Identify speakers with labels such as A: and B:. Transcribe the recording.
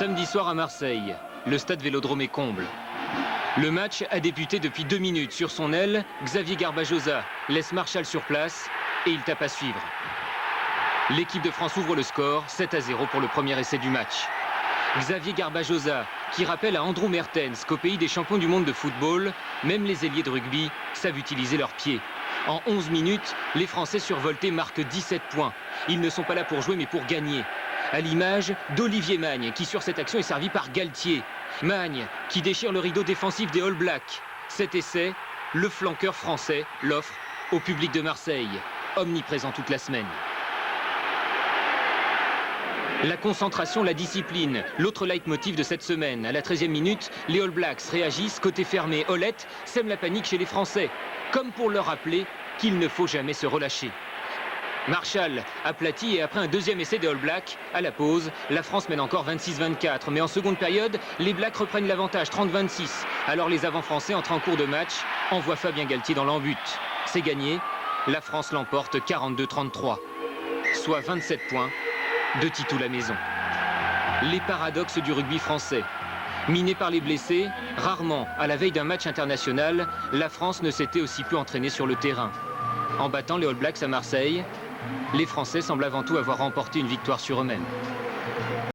A: Samedi soir à Marseille, le stade Vélodrome est comble. Le match a débuté depuis 2 minutes. Sur son aile, Xavier Garbajosa laisse Marchal sur place et il tape à suivre. L'équipe de France ouvre le score, 7-0 pour le premier essai du match. Xavier Garbajosa, qui rappelle à Andrew Mertens qu'au pays des champions du monde de football, même les ailiers de rugby savent utiliser leurs pieds. En 11 minutes, les Français survoltés marquent 17 points. Ils ne sont pas là pour jouer mais pour gagner. À l'image d'Olivier Magne, qui sur cette action est servi par Galtier. Magne, qui déchire le rideau défensif des All Blacks. Cet essai, le flanqueur français l'offre au public de Marseille, omniprésent toute la semaine. La concentration, la discipline, l'autre leitmotiv de cette semaine. À la 13e minute, les All Blacks réagissent, côté fermé. Hollett sème la panique chez les Français, comme pour leur rappeler qu'il ne faut jamais se relâcher. Marchal aplati et après un deuxième essai des All Blacks, à la pause, la France mène encore 26-24. Mais en seconde période, les Blacks reprennent l'avantage, 30-26. Alors les avants français entrent en cours de match, envoient Fabien Galtier dans l'en-but. C'est gagné, la France l'emporte 42-33, soit 27 points de titou la maison. Les paradoxes du rugby français. Miné par les blessés, rarement, à la veille d'un match international, la France ne s'était aussi peu entraînée sur le terrain. En battant les All Blacks à Marseille, les Français semblent avant tout avoir remporté une victoire sur eux-mêmes.